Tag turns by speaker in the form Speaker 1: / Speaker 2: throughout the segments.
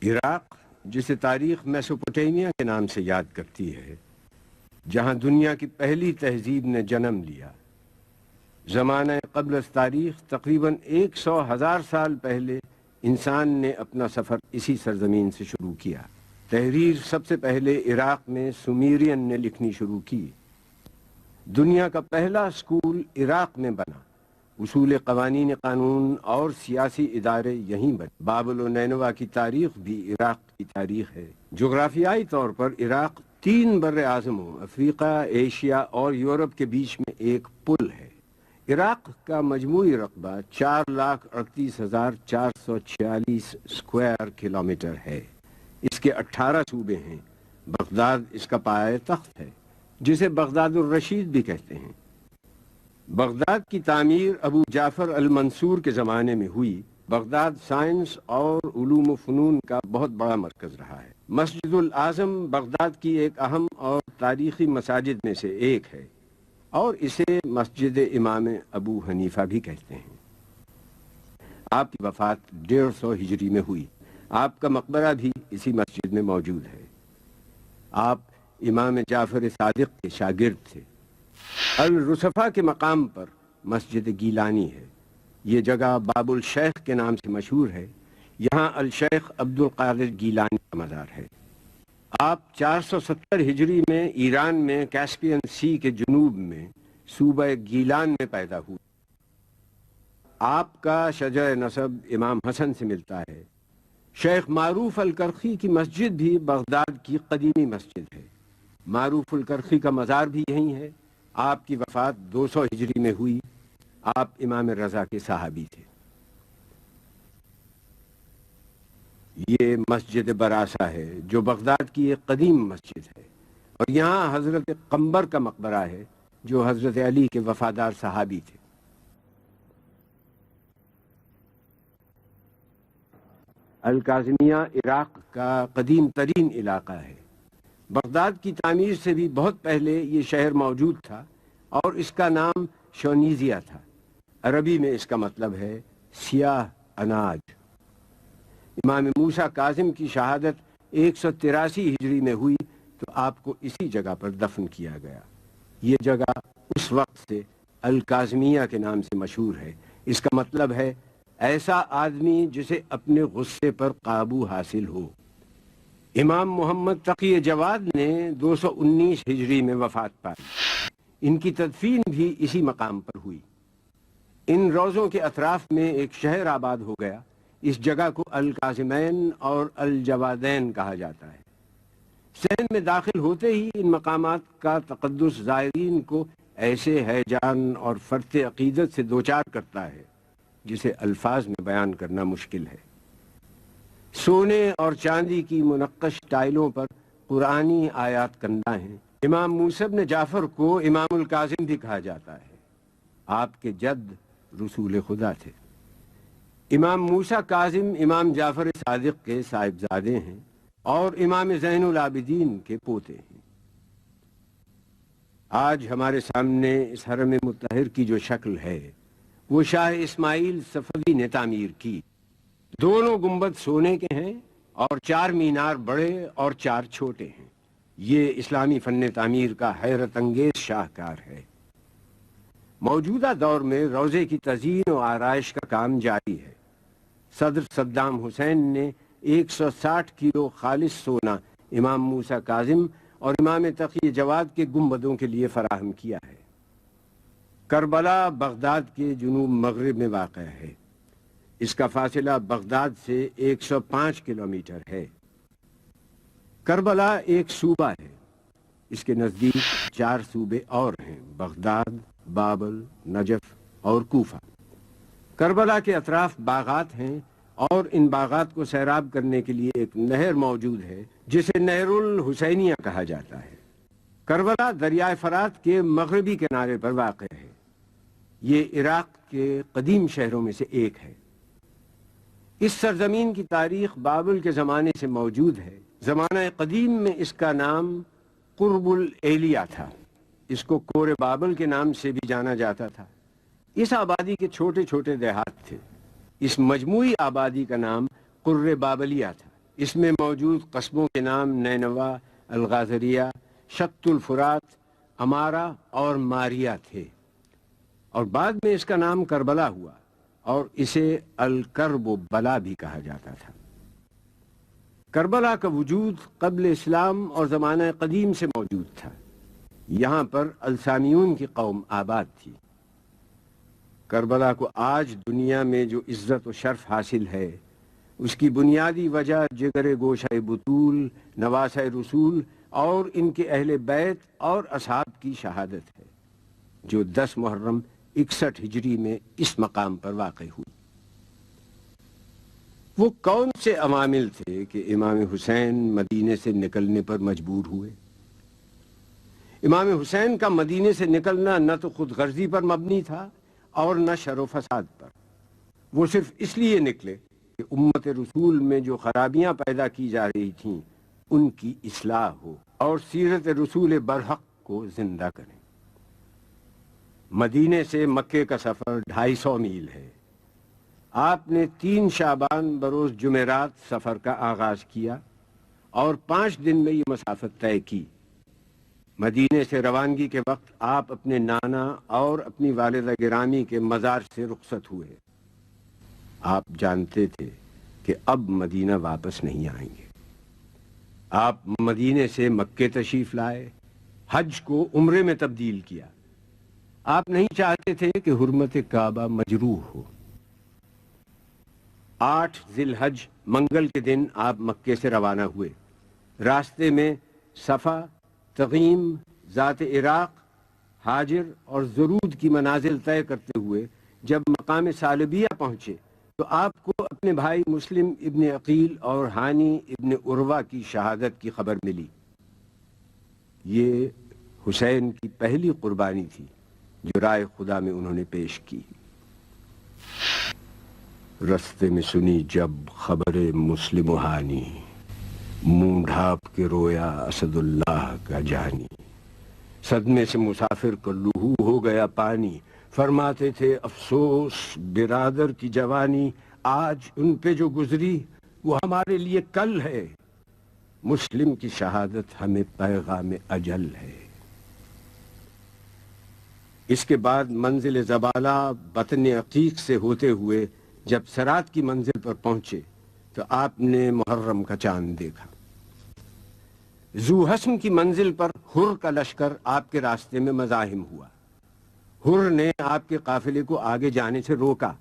Speaker 1: عراق، جسے تاریخ میسوپوٹیمیا کے نام سے یاد کرتی ہے، جہاں دنیا کی پہلی تہذیب نے جنم لیا، زمانہ قبل از تاریخ تقریباً 100,000 سال پہلے انسان نے اپنا سفر اسی سرزمین سے شروع کیا۔ تحریر سب سے پہلے عراق میں سومیرین نے لکھنی شروع کی۔ دنیا کا پہلا اسکول عراق میں بنا، اصول قوانین قانون اور سیاسی ادارے یہیں بنے۔ بابل و نینوا کی تاریخ بھی عراق کی تاریخ ہے۔ جغرافیائی طور پر عراق 3 بر اعظموں افریقہ، ایشیا اور یورپ کے بیچ میں ایک پل ہے۔ عراق کا مجموعی رقبہ 4,38,446 اسکوائر کلومیٹر ہے۔ اس کے 18 صوبے ہیں۔ بغداد اس کا پایہ تخت ہے، جسے بغداد الرشید بھی کہتے ہیں۔ بغداد کی تعمیر ابو جعفر المنصور کے زمانے میں ہوئی۔ بغداد سائنس اور علوم و فنون کا بہت بڑا مرکز رہا ہے۔ مسجد الاعظم بغداد کی ایک اہم اور تاریخی مساجد میں سے ایک ہے، اور اسے مسجد امام ابو حنیفہ بھی کہتے ہیں۔ آپ کی وفات 150 ہجری میں ہوئی۔ آپ کا مقبرہ بھی اسی مسجد میں موجود ہے۔ آپ امام جعفر صادق کے شاگرد تھے۔ الرصفہ کے مقام پر مسجد گیلانی ہے۔ یہ جگہ باب الشیخ کے نام سے مشہور ہے۔ یہاں الشیخ عبد القادر گیلانی کا مزار ہے۔ آپ 470 ہجری میں ایران میں کیسپین سی کے جنوب میں صوبہ گیلان میں پیدا ہوئے۔ آپ کا شجر نسب امام حسن سے ملتا ہے۔ شیخ معروف الکرخی کی مسجد بھی بغداد کی قدیمی مسجد ہے۔ معروف الکرخی کا مزار بھی یہیں ہے۔ آپ کی وفات 200 ہجری میں ہوئی۔ آپ امام رضا کے صحابی تھے۔ یہ مسجد براسا ہے، جو بغداد کی ایک قدیم مسجد ہے، اور یہاں حضرت قمبر کا مقبرہ ہے، جو حضرت علی کے وفادار صحابی تھے۔ الکاظمیہ عراق کا قدیم ترین علاقہ ہے۔ بغداد کی تعمیر سے بھی بہت پہلے یہ شہر موجود تھا، اور اس کا نام شونیزیا تھا۔ عربی میں اس کا مطلب ہے سیاہ اناج۔ امام موسیٰ کاظم کی شہادت 183 ہجری میں ہوئی تو آپ کو اسی جگہ پر دفن کیا گیا۔ یہ جگہ اس وقت سے الکاظمیہ کے نام سے مشہور ہے۔ اس کا مطلب ہے ایسا آدمی جسے اپنے غصے پر قابو حاصل ہو۔ امام محمد تقی جواد نے 219 ہجری میں وفات پائی۔ ان کی تدفین بھی اسی مقام پر ہوئی۔ ان روضوں کے اطراف میں ایک شہر آباد ہو گیا۔ اس جگہ کو الکاظمین اور الجوادین کہا جاتا ہے۔ شہر میں داخل ہوتے ہی ان مقامات کا تقدس زائرین کو ایسے ہیجان اور فرط عقیدت سے دوچار کرتا ہے جسے الفاظ میں بیان کرنا مشکل ہے۔ سونے اور چاندی کی منقش ٹائلوں پر قرآنی آیات کندہ ہیں۔ امام موسیٰ بن جعفر کو امام الکاظم بھی کہا جاتا ہے۔ آپ کے جد رسول خدا تھے۔ امام موسیٰ کاظم امام جعفر صادق کے صاحبزادے ہیں اور امام زین العابدین کے پوتے ہیں۔ آج ہمارے سامنے اس حرم مطہر کی جو شکل ہے وہ شاہ اسماعیل صفوی نے تعمیر کی۔ دونوں گنبد سونے کے ہیں اور 4 مینار بڑے اور 4 چھوٹے ہیں۔ یہ اسلامی فن تعمیر کا حیرت انگیز شاہکار ہے۔ موجودہ دور میں روضے کی تزئین و آرائش کا کام جاری ہے۔ صدر صدام حسین نے 160 کلو خالص سونا امام موسیٰ کاظم اور امام تقی جواد کے گنبدوں کے لیے فراہم کیا ہے۔ کربلا بغداد کے جنوب مغرب میں واقع ہے۔ اس کا فاصلہ بغداد سے 105 کلومیٹر ہے۔ کربلا ایک صوبہ ہے۔ اس کے نزدیک 4 صوبے اور ہیں: بغداد، بابل، نجف اور کوفہ۔ کربلا کے اطراف باغات ہیں اور ان باغات کو سیراب کرنے کے لیے ایک نہر موجود ہے جسے نہر الحسینیہ کہا جاتا ہے۔ کربلا دریائے فرات کے مغربی کنارے پر واقع ہے۔ یہ عراق کے قدیم شہروں میں سے ایک ہے۔ اس سرزمین کی تاریخ بابل کے زمانے سے موجود ہے۔ زمانہ قدیم میں اس کا نام قرب الایلیہ تھا۔ اس کو کور بابل کے نام سے بھی جانا جاتا تھا۔ اس آبادی کے چھوٹے چھوٹے دیہات تھے۔ اس مجموعی آبادی کا نام قر بابلیہ تھا۔ اس میں موجود قصبوں کے نام نینوا، الغازریہ، شط الفرات، امارہ اور ماریہ تھے، اور بعد میں اس کا نام کربلا ہوا اور اسے الکرب و بلا بھی کہا جاتا تھا۔ کربلا کا وجود قبل اسلام اور زمانہ قدیم سے موجود تھا۔ یہاں پر السامیون کی قوم آباد تھی۔ کربلا کو آج دنیا میں جو عزت و شرف حاصل ہے، اس کی بنیادی وجہ جگر گوشہ بطول، نواسہ رسول اور ان کے اہل بیت اور اصحاب کی شہادت ہے، جو 10 محرم 61 ہجری میں اس مقام پر واقع ہوئی۔ وہ کون سے عوامل تھے کہ امام حسین مدینے سے نکلنے پر مجبور ہوئے؟ امام حسین کا مدینے سے نکلنا نہ تو خود غرضی پر مبنی تھا اور نہ شر و فساد پر۔ وہ صرف اس لیے نکلے کہ امت رسول میں جو خرابیاں پیدا کی جا رہی تھیں ان کی اصلاح ہو اور سیرت رسول برحق کو زندہ کریں۔ مدینے سے مکے کا سفر 250 میل ہے۔ آپ نے 3 شعبان بروز جمعرات سفر کا آغاز کیا اور 5 دن میں یہ مسافت طے کی۔ مدینے سے روانگی کے وقت آپ اپنے نانا اور اپنی والدہ گرامی کے مزار سے رخصت ہوئے۔ آپ جانتے تھے کہ اب مدینہ واپس نہیں آئیں گے۔ آپ مدینے سے مکے تشریف لائے، حج کو عمرے میں تبدیل کیا۔ آپ نہیں چاہتے تھے کہ حرمت کعبہ مجروح ہو۔ 8 ذی الحج منگل کے دن آپ مکے سے روانہ ہوئے۔ راستے میں صفا، تغیم، ذات عراق، حاجر اور زرود کی منازل طے کرتے ہوئے جب مقام ثعلبیہ پہنچے تو آپ کو اپنے بھائی مسلم ابن عقیل اور ہانی ابن عروہ کی شہادت کی خبر ملی۔ یہ حسین کی پہلی قربانی تھی جو رائے خدا میں انہوں نے پیش کی۔ رستے میں سنی جب خبر مسلم و ہانی، منہ ڈھانپ کے رویا اسد اللہ کا جانی۔ صدمے سے مسافر کا لہو ہو گیا پانی، فرماتے تھے افسوس برادر کی جوانی، آج ان پہ جو گزری وہ ہمارے لیے کل ہے، مسلم کی شہادت ہمیں پیغام اجل ہے۔ اس کے بعد منزل زبالہ بطن عقیق سے ہوتے ہوئے جب سرات کی منزل پر پہنچے تو آپ نے محرم کا چاند دیکھا۔ ذو حسن کی منزل پر حر کا لشکر آپ کے راستے میں مزاحم ہوا۔ حر نے آپ کے قافلے کو آگے جانے سے روکا۔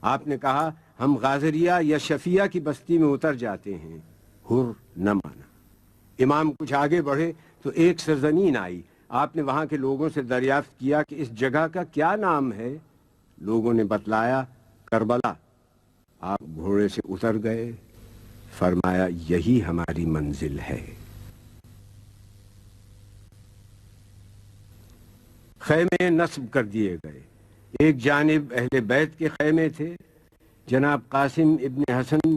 Speaker 1: آپ نے کہا ہم غازریہ یا شفیہ کی بستی میں اتر جاتے ہیں۔ حر نہ مانا۔ امام کچھ آگے بڑھے تو ایک سرزمین آئی۔ آپ نے وہاں کے لوگوں سے دریافت کیا کہ اس جگہ کا کیا نام ہے؟ لوگوں نے بتلایا کربلا۔ آپ گھوڑے سے اتر گئے، فرمایا یہی ہماری منزل ہے۔ خیمے نصب کر دیے گئے۔ ایک جانب اہل بیت کے خیمے تھے، جناب قاسم ابن حسن،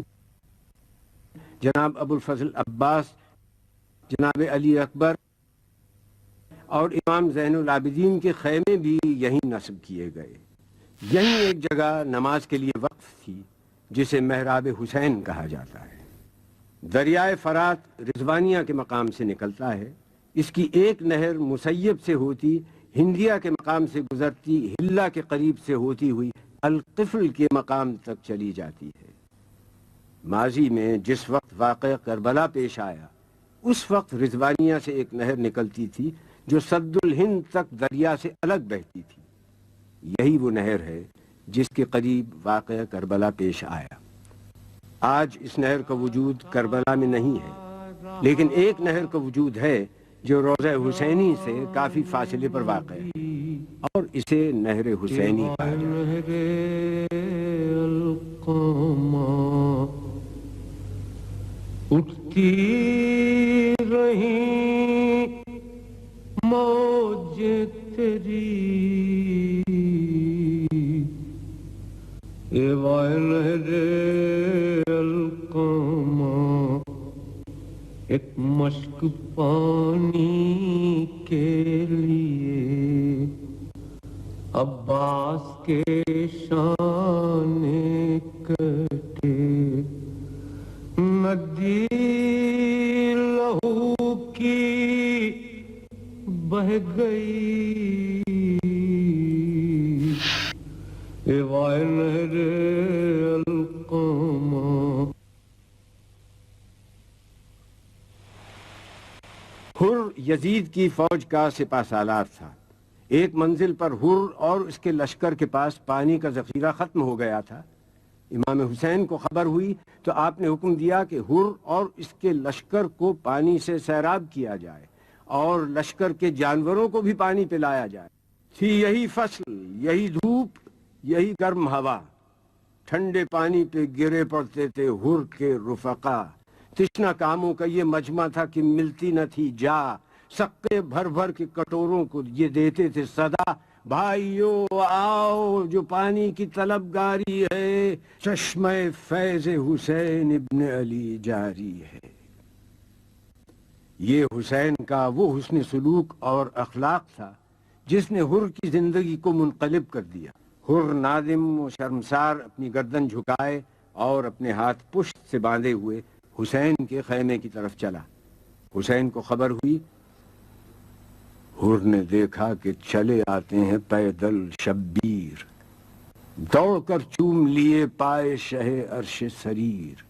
Speaker 1: جناب ابو الفضل عباس، جناب علی اکبر اور امام زین العابدین کے خیمے بھی یہیں نصب کیے گئے۔ یہیں ایک جگہ نماز کے لیے وقف تھی جسے محراب حسین کہا جاتا ہے۔ دریائے فرات رضوانیہ کے مقام سے نکلتا ہے۔ اس کی ایک نہر مسیب سے ہوتی ہندیہ کے مقام سے گزرتی ہلہ کے قریب سے ہوتی ہوئی القفل کے مقام تک چلی جاتی ہے۔ ماضی میں جس وقت واقعہ کربلا پیش آیا اس وقت رضوانیہ سے ایک نہر نکلتی تھی جو سد الہند تک دریا سے الگ بہتی تھی۔ یہی وہ نہر ہے جس کے قریب واقعہ کربلا پیش آیا۔ آج اس نہر کا وجود کربلا میں نہیں ہے، لیکن ایک نہر کا وجود ہے جو روضہ حسینی سے کافی فاصلے پر واقع ہے اور اسے نہر حسینی کہا جاتا ہے۔
Speaker 2: اٹھتی رہی موج تیری اے وائے لہر القامہ، ایک مشک پانی کے لیے عباس کے شان کٹے، ندی لہو کی بہ گئی ایوائے نہر القامہ.
Speaker 1: حر یزید کی فوج کا سپہ سالار تھا. ایک منزل پر حر اور اس کے لشکر کے پاس پانی کا ذخیرہ ختم ہو گیا تھا. امام حسین کو خبر ہوئی تو آپ نے حکم دیا کہ حر اور اس کے لشکر کو پانی سے سیراب کیا جائے اور لشکر کے جانوروں کو بھی پانی پلایا جائے. تھی یہی فصل، یہی دھوپ، یہی گرم ہوا. ٹھنڈے پانی پہ گرے پڑتے تھے حر کے رفقا. تشنا کاموں کا یہ مجمع تھا کہ ملتی نہ تھی جا. سقے بھر بھر کے کٹوروں کو یہ دیتے تھے صدا، بھائیو آؤ جو پانی کی طلبگاری ہے، چشمہ فیض حسین ابن علی جاری ہے. یہ حسین کا وہ حسن سلوک اور اخلاق تھا جس نے حر کی زندگی کو منقلب کر دیا. حر نادم و شرمسار اپنی گردن جھکائے اور اپنے ہاتھ پشت سے باندھے ہوئے حسین کے خیمے کی طرف چلا. حسین کو خبر ہوئی. حر نے دیکھا کہ چلے آتے ہیں پیدل شبیر. دوڑ کر چوم لیے پائے شہ عرش سریر.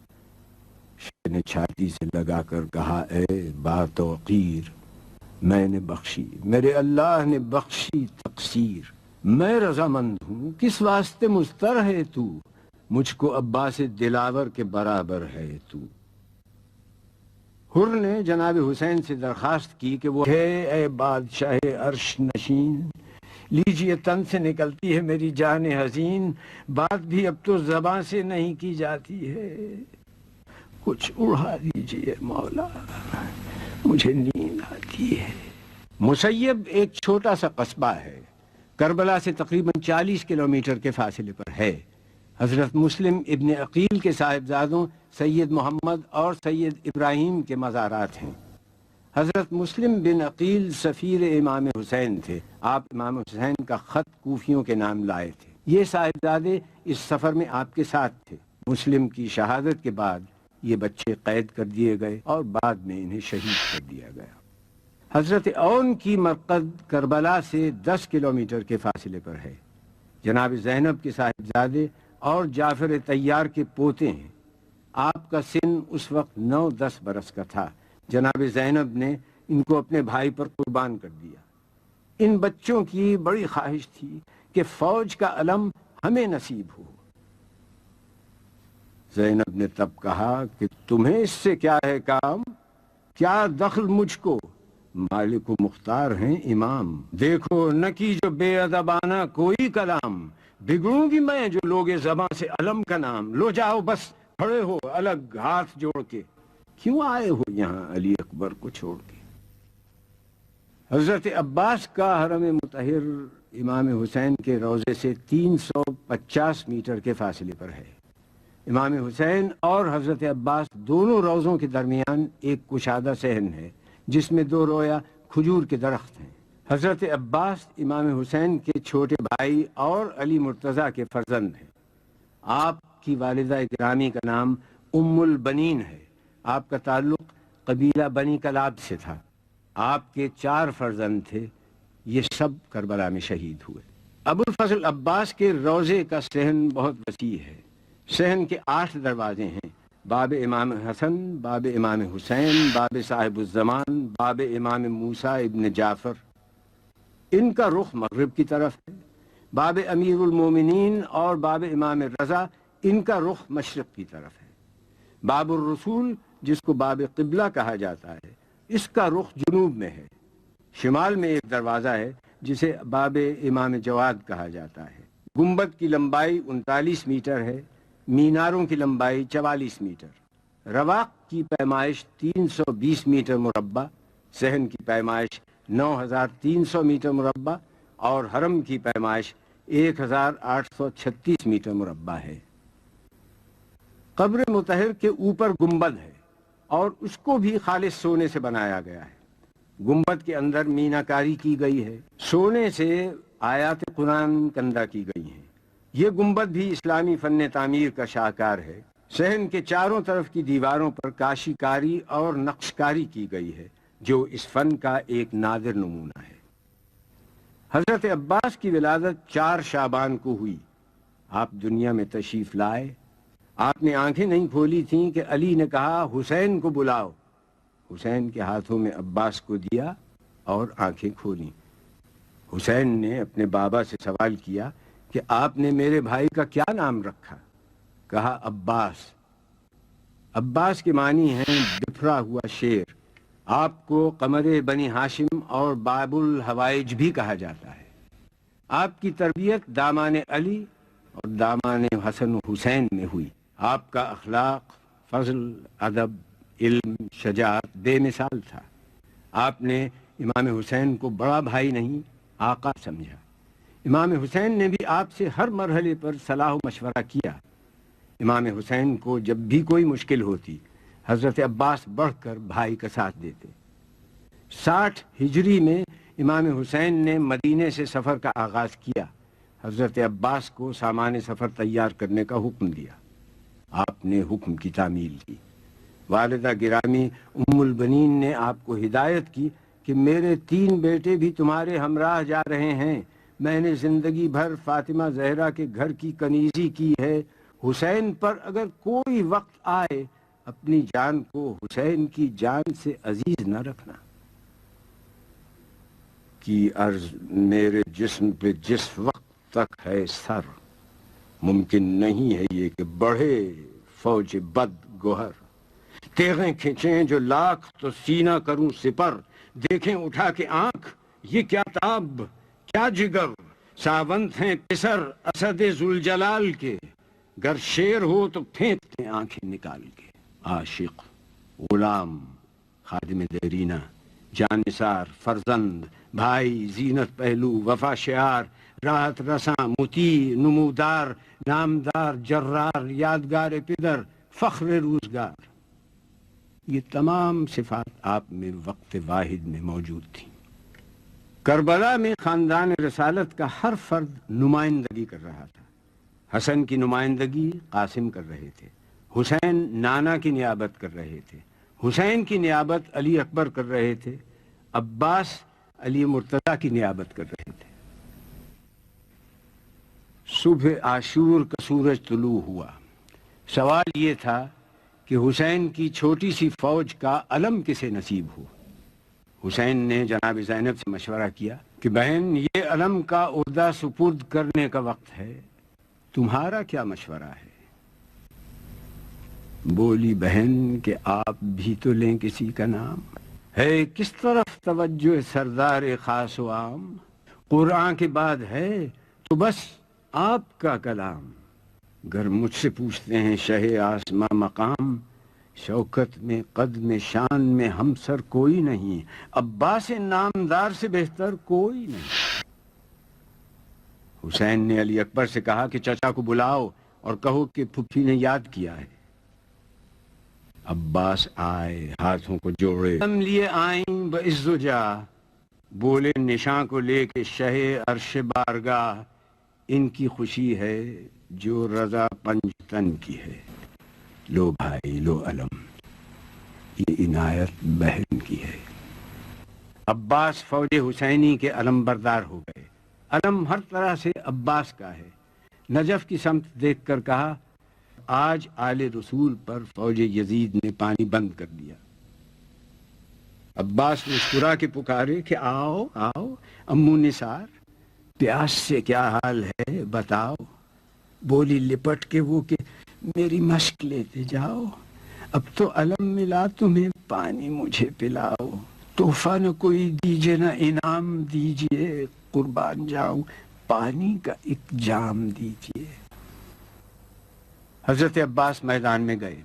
Speaker 1: شہ نے چھاتی سے لگا کر کہا اے با توقیر، میں نے بخشی، میرے اللہ نے بخشی تقصیر. میں رضامند ہوں، کس واسطے مضطر ہے تو، مجھ کو عباس دلاور کے برابر ہے تو. حر نے جناب حسین سے درخواست کی کہ وہ ہے اے بادشاہ عرش نشین، لیجئے تن سے نکلتی ہے میری جان حزین، بات بھی اب تو زباں سے نہیں کی جاتی ہے، کچھ اڑا دیجئے مولا، مجھے نیند آتی ہے. مسیب ایک چھوٹا سا قصبہ ہے، کربلا سے تقریباً 40 کلومیٹر کے فاصلے پر ہے. حضرت مسلم ابن عقیل کے صاحبزادوں سید محمد اور سید ابراہیم کے مزارات ہیں. حضرت مسلم بن عقیل سفیر امام حسین تھے. آپ امام حسین کا خط کوفیوں کے نام لائے تھے. یہ صاحبزادے اس سفر میں آپ کے ساتھ تھے. مسلم کی شہادت کے بعد یہ بچے قید کر دیے گئے اور بعد میں انہیں شہید کر دیا گیا. حضرت اون کی مرقد کربلا سے 10 کلومیٹر کے فاصلے پر ہے. جناب زینب کے صاحبزادے اور جعفر طیار کے پوتے ہیں. آپ کا سن اس وقت 9-10 برس کا تھا. جناب زینب نے ان کو اپنے بھائی پر قربان کر دیا. ان بچوں کی بڑی خواہش تھی کہ فوج کا علم ہمیں نصیب ہو. زینب نے تب کہا کہ تمہیں اس سے کیا ہے کام، کیا دخل مجھ کو، مالک و مختار ہیں امام. دیکھو نہ کی جو بے ادبانہ کوئی کلام، بگڑوں گی میں جو لوگے زباں سے علم کا نام. لو جاؤ بس کھڑے ہو الگ ہاتھ جوڑ کے، کیوں آئے ہو یہاں علی اکبر کو چھوڑ کے. حضرت عباس کا حرم مطہر امام حسین کے روضے سے 350 میٹر کے فاصلے پر ہے. امام حسین اور حضرت عباس دونوں روضوں کے درمیان ایک کشادہ صحن ہے جس میں 2 رویا کھجور کے درخت ہیں. حضرت عباس امام حسین کے چھوٹے بھائی اور علی مرتضیٰ کے فرزند ہیں. آپ کی والدہ گرامی کا نام ام البنین ہے. آپ کا تعلق قبیلہ بنی کلاب سے تھا. آپ کے 4 فرزند تھے. یہ سب کربلا میں شہید ہوئے. ابو الفضل عباس کے روضے کا صحن بہت وسیع ہے. صحن کے 8 دروازے ہیں: باب امام حسن، باب امام حسین، باب صاحب الزمان، باب امام موسیٰ ابن جعفر. ان کا رخ مغرب کی طرف ہے. باب امیر المومنین اور باب امام رضا، ان کا رخ مشرق کی طرف ہے. باب الرسول جس کو باب قبلہ کہا جاتا ہے، اس کا رخ جنوب میں ہے. شمال میں ایک دروازہ ہے جسے باب امام جواد کہا جاتا ہے. گنبد کی لمبائی 39 میٹر ہے. میناروں کی لمبائی 44 میٹر. رواق کی پیمائش 320 میٹر مربع، صحن کی پیمائش 9300 میٹر مربع اور حرم کی پیمائش 1836 میٹر مربع ہے. قبر مطہر کے اوپر گنبد ہے اور اس کو بھی خالص سونے سے بنایا گیا ہے. گنبد کے اندر میناکاری کی گئی ہے. سونے سے آیات قرآن کندہ کی گئی ہیں. یہ گنبد بھی اسلامی فن تعمیر کا شاہکار ہے. صحن کے چاروں طرف کی دیواروں پر کاشی کاری اور نقش کاری کی گئی ہے جو اس فن کا ایک نادر نمونہ ہے۔ حضرت عباس کی ولادت 4 شعبان کو ہوئی۔ آپ دنیا میں تشریف لائے۔ آپ نے آنکھیں نہیں کھولی تھیں کہ علی نے کہا حسین کو بلاؤ۔ حسین کے ہاتھوں میں عباس کو دیا اور آنکھیں کھولیں۔ حسین نے اپنے بابا سے سوال کیا کہ آپ نے میرے بھائی کا کیا نام رکھا؟ کہا عباس۔ عباس کے معنی ہیں بفرا ہوا شیر۔ آپ کو قمر بنی ہاشم اور باب الحوائج بھی کہا جاتا ہے۔ آپ کی تربیت دامان علی اور دامان حسن و حسین میں ہوئی۔ آپ کا اخلاق، فضل، ادب، علم، شجاعت بے مثال تھا۔ آپ نے امام حسین کو بڑا بھائی نہیں آقا سمجھا۔ امام حسین نے بھی آپ سے ہر مرحلے پر صلاح و مشورہ کیا۔ امام حسین کو جب بھی کوئی مشکل ہوتی حضرت عباس بڑھ کر بھائی کا ساتھ دیتے۔ 60 ہجری میں امام حسین نے مدینے سے سفر کا آغاز کیا۔ حضرت عباس کو سامان سفر تیار کرنے کا حکم دیا۔ آپ نے حکم کی تعمیل کی۔ والدہ گرامی ام البنین نے آپ کو ہدایت کی کہ میرے 3 بیٹے بھی تمہارے ہمراہ جا رہے ہیں۔ میں نے زندگی بھر فاطمہ زہرا کے گھر کی کنیزی کی ہے۔ حسین پر اگر کوئی وقت آئے اپنی جان کو حسین کی جان سے عزیز نہ رکھنا۔ کی عرض میرے جسم پہ جس وقت تک ہے سر، ممکن نہیں ہے یہ کہ بڑھے فوج بد گوہر۔ تیغیں کھینچیں جو لاکھ تو سینہ کروں سپر، دیکھیں اٹھا کے آنکھ یہ کیا تاب کیا جگر۔ ساونت ہیں پسر اسد ذوالجلال کے، گر شیر ہو تو پھینکتے آنکھیں نکال کے۔ عاشق، غلام، خادم دیرینہ، جانثار، فرزند، بھائی، زینت پہلو، وفا شعار، راحت رساں، مطیع، نمودار، نامدار، جرار، یادگار پدر، فخر روزگار، یہ تمام صفات آپ میں وقت واحد میں موجود تھیں۔ کربلا میں خاندان رسالت کا ہر فرد نمائندگی کر رہا تھا۔ حسن کی نمائندگی قاسم کر رہے تھے، حسین نانا کی نیابت کر رہے تھے، حسین کی نیابت علی اکبر کر رہے تھے، عباس علی مرتضیٰ کی نیابت کر رہے تھے۔ صبح عاشور کا سورج طلوع ہوا۔ سوال یہ تھا کہ حسین کی چھوٹی سی فوج کا علم کسے نصیب ہو۔ حسین نے جناب زینب سے مشورہ کیا کہ بہن یہ علم کا عہدہ سپرد کرنے کا وقت ہے، تمہارا کیا مشورہ ہے؟ بولی بہن کہ آپ بھی تو لیں کسی کا نام، ہے کس طرف توجہ سردار خاص و عام، قرآن کے بعد ہے تو بس آپ کا کلام۔ گر مجھ سے پوچھتے ہیں شہ آسماں مقام، شوکت میں قد میں شان میں ہم سر کوئی نہیں، عباس نامدار سے بہتر کوئی نہیں۔ حسین نے علی اکبر سے کہا کہ چچا کو بلاؤ اور کہو کہ پھپھی نے یاد کیا ہے۔ عباس آئے، ہاتھوں کو جوڑے، ہم لیے آئیں بعز و جاہ، بولے نشاں کو لے کے شہ عرش بارگاہ، ان کی خوشی ہے جو رضا پنجتن کی ہے، لو بھائی لو علم، یہ عنایت بہن کی ہے۔ عباس فوج حسینی کے علم بردار ہو گئے۔ علم ہر طرح سے عباس کا ہے۔ نجف کی سمت دیکھ کر کہا آج آل رسول پر فوج یزید نے پانی بند کر دیا۔ عباس مسکرا کے پکارے کہ آؤ آؤ امو نثار، پیاس سے کیا حال ہے بتاؤ۔ بولی لپٹ کے وہ کہ میری مشق لیتے جاؤ، اب تو علم ملا تمہیں پانی مجھے پلاؤ، تحفہ نہ کوئی دیجئے نہ انعام دیجئے، قربان جاؤں پانی کا ایک جام دیجئے۔ حضرت عباس میدان میں گئے،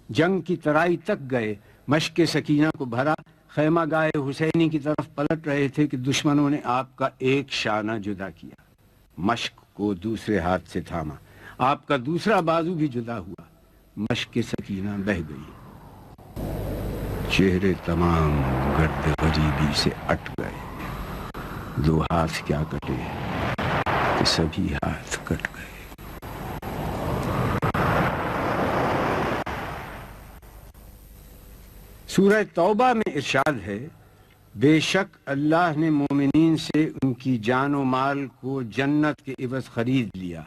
Speaker 1: جنگ کی ترائی تک گئے، مشق سکینہ کو بھرا، خیمہ گاہ حسینی کی طرف پلٹ رہے تھے کہ دشمنوں نے آپ کا ایک شانہ جدا کیا، مشق کو دوسرے ہاتھ سے تھاما، آپ کا دوسرا بازو بھی جدا ہوا، مشق سکینہ بہہ گئی، چہرے تمام گرد غریبی سے اٹ گئے، 2 ہاتھ کیا کٹے کہ سبھی ہاتھ کٹ گئے۔ سورہ توبہ میں ارشاد ہے، بے شک اللہ نے مومنین سے ان کی جان و مال کو جنت کے عوض خرید لیا،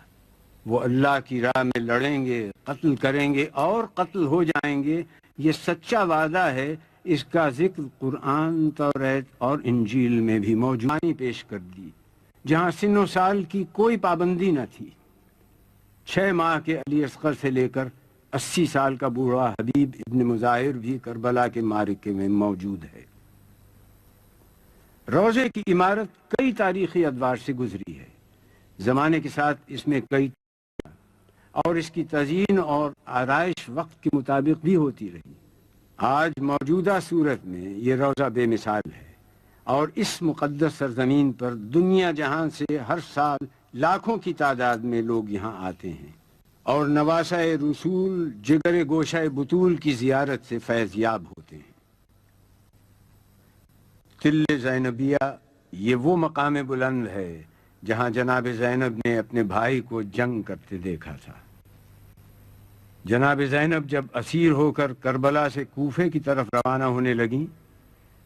Speaker 1: وہ اللہ کی راہ میں لڑیں گے، قتل کریں گے اور قتل ہو جائیں گے، یہ سچا وعدہ ہے۔ اس کا ذکر قرآن، توریت اور انجیل میں بھی موجودی پیش کر دی، جہاں سن و سال کی کوئی پابندی نہ تھی۔ 6 ماہ کے علی اصغر سے لے کر 80 سال کا بوڑھا حبیب ابن مظاہر بھی کربلا کے معرکے میں موجود ہے۔ روضے کی عمارت کئی تاریخی ادوار سے گزری ہے، زمانے کے ساتھ اس میں کئی اور اس کی تزئین اور آرائش وقت کے مطابق بھی ہوتی رہی۔ آج موجودہ صورت میں یہ روضہ بے مثال ہے، اور اس مقدس سرزمین پر دنیا جہاں سے ہر سال لاکھوں کی تعداد میں لوگ یہاں آتے ہیں اور نواسہ رسول جگر گوشہ بطول کی زیارت سے فیض یاب ہوتے ہیں۔ تل زینبیہ یہ وہ مقام بلند ہے جہاں جناب زینب نے اپنے بھائی کو جنگ کرتے دیکھا تھا۔ جناب زینب جب اسیر ہو کر کربلا سے کوفے کی طرف روانہ ہونے لگیں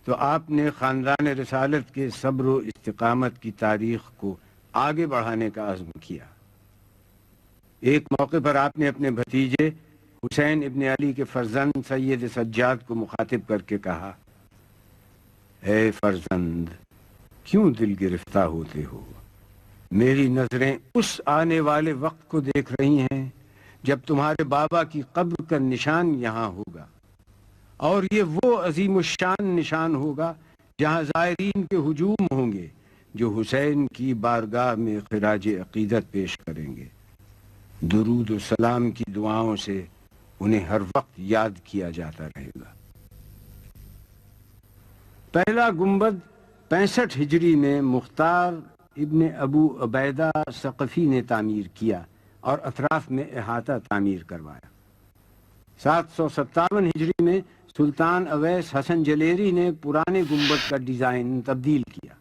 Speaker 1: تو آپ نے خاندان رسالت کے صبر و استقامت کی تاریخ کو آگے بڑھانے کا عزم کیا۔ ایک موقع پر آپ نے اپنے بھتیجے حسین ابن علی کے فرزند سید سجاد کو مخاطب کر کے کہا، اے فرزند، کیوں دل گرفتہ ہوتے ہو؟ میری نظریں اس آنے والے وقت کو دیکھ رہی ہیں جب تمہارے بابا کی قبر کا نشان یہاں ہوگا، اور یہ وہ عظیم الشان نشان ہوگا جہاں زائرین کے ہجوم ہوں گے جو حسین کی بارگاہ میں خراج عقیدت پیش کریں گے۔ درود و سلام کی دعاؤں سے انہیں ہر وقت یاد کیا جاتا رہے گا۔ پہلا گنبد 65 ہجری میں مختار ابن ابو عبیدہ ثقفی نے تعمیر کیا اور اطراف میں احاطہ تعمیر کروایا۔ 757 ہجری میں سلطان اویس حسن جلیری نے پرانے گنبد کا ڈیزائن تبدیل کیا۔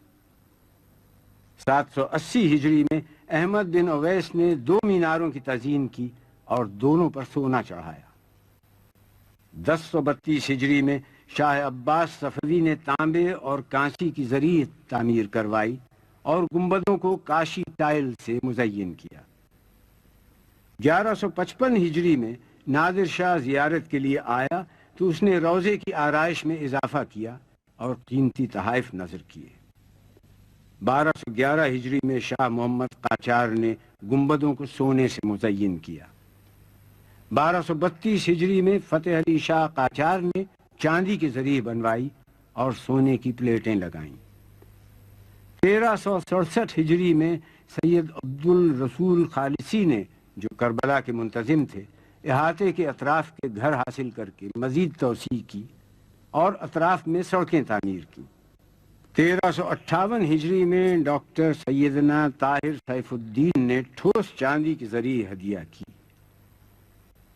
Speaker 1: 780 ہجری میں احمد بن اویس نے 2 میناروں کی تزئین کی اور دونوں پر سونا چڑھایا۔ 1032 ہجری میں شاہ عباس صفوی نے تانبے اور کانسی کی زرعی تعمیر کروائی اور گنبدوں کو کاشی ٹائل سے مزین کیا۔ 1155 ہجری میں نادر شاہ زیارت کے لیے آیا تو اس نے روضے کی آرائش میں اضافہ کیا اور قیمتی تحائف نظر کیے۔ 1211 ہجری میں شاہ محمد قاچار نے گنبدوں کو سونے سے مزین کیا۔ 1232 ہجری میں فتح علی شاہ قاچار نے چاندی کے ذریعے بنوائی اور سونے کی پلیٹیں لگائیں۔ 1367 ہجری میں سید عبد الرسول خالصی نے، جو کربلا کے منتظم تھے، احاطے کے اطراف کے گھر حاصل کر کے مزید توسیع کی اور اطراف میں سڑکیں تعمیر کی۔ 1358 ہجری میں ڈاکٹر سیدنا طاہر سیف الدین نے ٹھوس چاندی کے ذریعے ہدیہ کی۔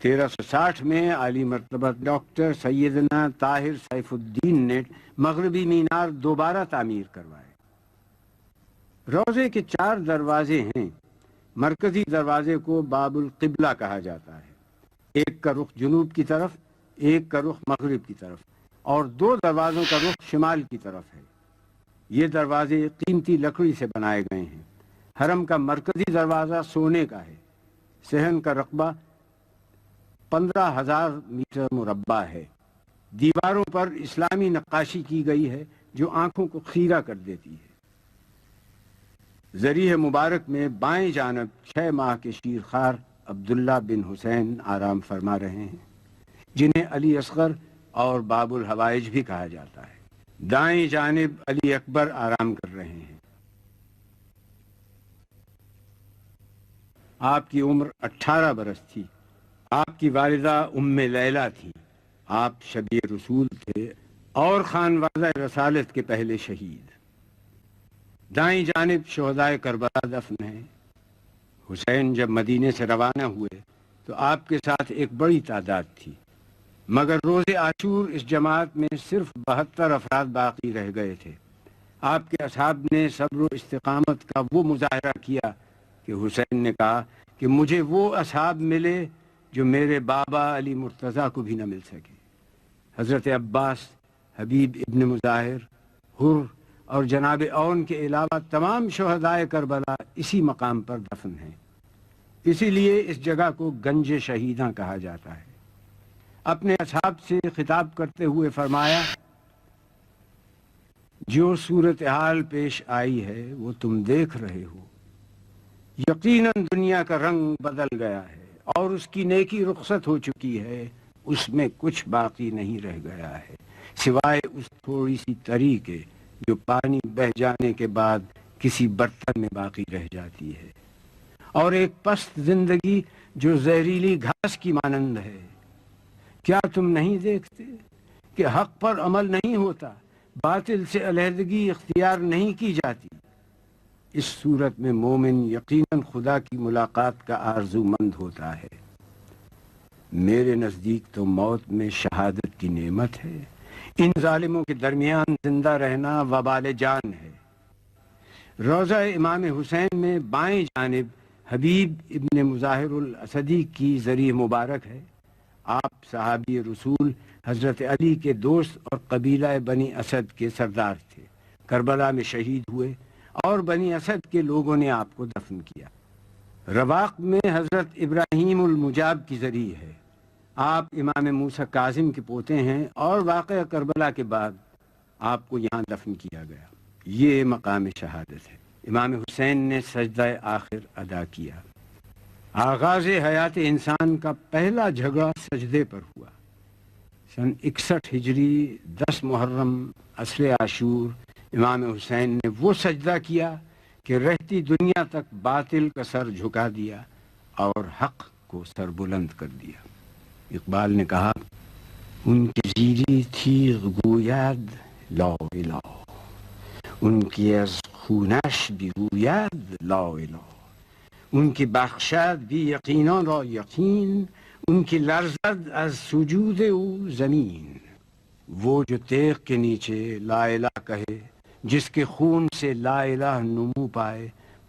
Speaker 1: 1360 میں عالی مرتبہ ڈاکٹر سیدنا طاہر سیف الدین نے مغربی مینار دوبارہ تعمیر کروائے۔ روضے کے 4 دروازے ہیں۔ مرکزی دروازے کو باب القبلہ کہا جاتا ہے، ایک کا رخ جنوب کی طرف، ایک کا رخ مغرب کی طرف، اور 2 دروازوں کا رخ شمال کی طرف ہے۔ یہ دروازے قیمتی لکڑی سے بنائے گئے ہیں۔ حرم کا مرکزی دروازہ سونے کا ہے۔ صحن کا رقبہ 15,000 میٹر مربع ہے۔ دیواروں پر اسلامی نقاشی کی گئی ہے جو آنکھوں کو خیرہ کر دیتی ہے۔ ذریح مبارک میں بائیں جانب 6 ماہ کے شیرخوار عبداللہ بن حسین آرام فرما رہے ہیں، جنہیں علی اصغر اور باب الحوائج بھی کہا جاتا ہے۔ دائیں جانب علی اکبر آرام کر رہے ہیں۔ آپ کی عمر 18 برس تھی۔ آپ کی والدہ ام لیلہ تھی۔ آپ شبیہ رسول تھے اور خانوادہ رسالت کے پہلے شہید۔ دائیں جانب شہدائے کربلا دفن ہیں۔ حسین جب مدینے سے روانہ ہوئے تو آپ کے ساتھ ایک بڑی تعداد تھی، مگر روز عاشور اس جماعت میں صرف 72 افراد باقی رہ گئے تھے۔ آپ کے اصحاب نے صبر و استقامت کا وہ مظاہرہ کیا کہ حسین نے کہا کہ مجھے وہ اصحاب ملے جو میرے بابا علی مرتضیٰ کو بھی نہ مل سکے۔ حضرت عباس، حبیب ابن مظاہر، حر اور جناب اون کے علاوہ تمام شہدائے کربلا اسی مقام پر دفن ہیں۔ اسی لیے اس جگہ کو گنج شہیداں کہا جاتا ہے۔ اپنے اصحاب سے خطاب کرتے ہوئے فرمایا، جو صورتحال پیش آئی ہے وہ تم دیکھ رہے ہو، یقیناً دنیا کا رنگ بدل گیا ہے اور اس کی نیکی رخصت ہو چکی ہے، اس میں کچھ باقی نہیں رہ گیا ہے سوائے اس تھوڑی سی تری کے جو پانی بہہ جانے کے بعد کسی برتن میں باقی رہ جاتی ہے، اور ایک پست زندگی جو زہریلی گھاس کی مانند ہے۔ کیا تم نہیں دیکھتے کہ حق پر عمل نہیں ہوتا، باطل سے علیحدگی اختیار نہیں کی جاتی؟ اس صورت میں مومن یقیناً خدا کی ملاقات کا آرزو مند ہوتا ہے۔ میرے نزدیک تو موت میں شہادت کی نعمت ہے، ان ظالموں کے درمیان زندہ رہنا وبال جان ہے۔ روضہ امام حسین میں بائیں جانب حبیب ابن مظاہر الاسدی کی ذریح مبارک ہے۔ آپ صحابی رسول حضرت علی کے دوست اور قبیلہ بنی اسد کے سردار تھے۔ کربلا میں شہید ہوئے اور بنی اسد کے لوگوں نے آپ کو دفن کیا۔ رواق میں حضرت ابراہیم المجاب کی ذریع ہے۔ آپ امام موسیٰ کاظم کے پوتے ہیں اور واقعہ کربلا کے بعد آپ کو یہاں دفن کیا گیا۔ یہ مقام شہادت ہے۔ امام حسین نے سجدہ آخر ادا کیا۔ آغاز حیات انسان کا پہلا جھگڑا سجدے پر ہوا۔ سن 61 ہجری 10 محرم عصر عاشور امام حسین نے وہ سجدہ کیا کہ رہتی دنیا تک باطل کا سر جھکا دیا اور حق کو سر بلند کر دیا۔ اقبال نے کہا، ان کی زیری تیغ گوید لا الہ، ان کی از خونش بگوید لا الہ، ان کی بخشد بی یقینان را یقین، ان کی لرزد از سجود او زمین۔ وہ جو تیغ کے نیچے لا الہ کہے، جس کے خون سے لا الہ نمو پائے،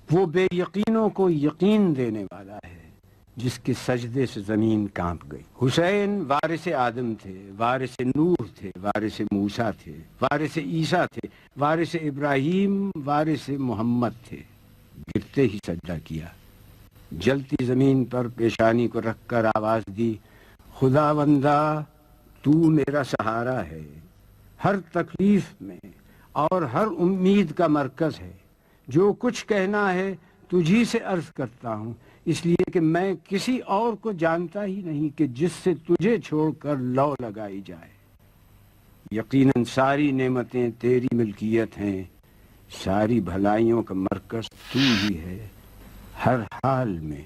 Speaker 1: وہ بے یقینوں کو یقین دینے والا ہے، جس کے سجدے سے زمین کانپ گئی۔ حسین وارث آدم تھے، وارث نوح تھے، وارث موسیٰ تھے، وارث عیسیٰ تھے، وارث ابراہیم، وارث محمد تھے۔ گرتے ہی سجدہ کیا، جلتی زمین پر پیشانی کو رکھ کر آواز دی، خداوندا تو میرا سہارا ہے، ہر تکلیف میں اور ہر امید کا مرکز ہے۔ جو کچھ کہنا ہے تجھی سے عرض کرتا ہوں، اس لیے کہ میں کسی اور کو جانتا ہی نہیں کہ جس سے تجھے چھوڑ کر لو لگائی جائے۔ یقیناً ساری نعمتیں تیری ملکیت ہیں، ساری بھلائیوں کا مرکز تو ہی ہے، ہر حال میں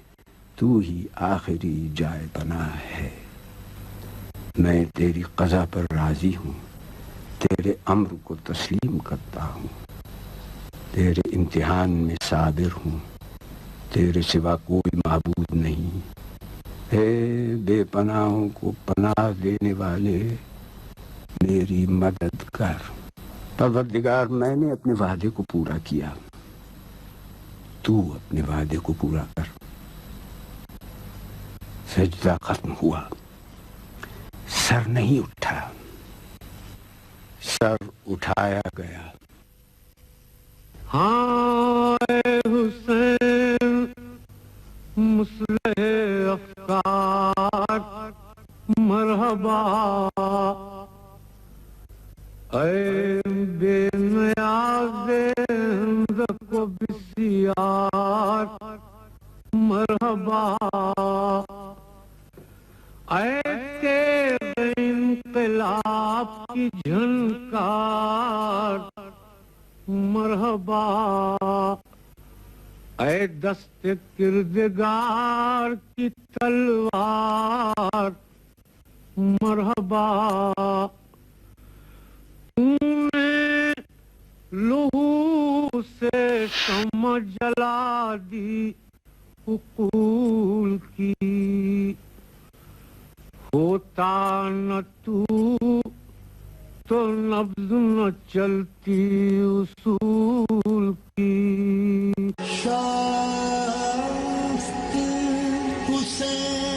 Speaker 1: تو ہی آخری جائے پناہ ہے۔ میں تیری قضا پر راضی ہوں، تیرے امر کو تسلیم کرتا ہوں، تیرے امتحان میں صابر ہوں، تیرے سوا کوئی معبود نہیں۔ اے بے پناہوں کو پناہ دینے والے، میری مدد کر۔ پروردگار، میں نے اپنے وعدے کو پورا کیا، تو اپنے وعدے کو پورا کر۔ سجدہ ختم ہوا، سر نہیں اٹھا، سر اٹھایا گیا۔
Speaker 2: ہاں اے حسین مصلح افکار مرحبا، اے بے نیاز رزق و بسیار مرحبا، اے تیغ انقلاب کی جھنکار مرحبا، اے دست کردگار کی تلوار مرحبا، تو نے لہو سے شمع جلا دی عقول کی، ہوتا نہ تو نبض نہ چلتی اصول کی۔
Speaker 3: شاست حسین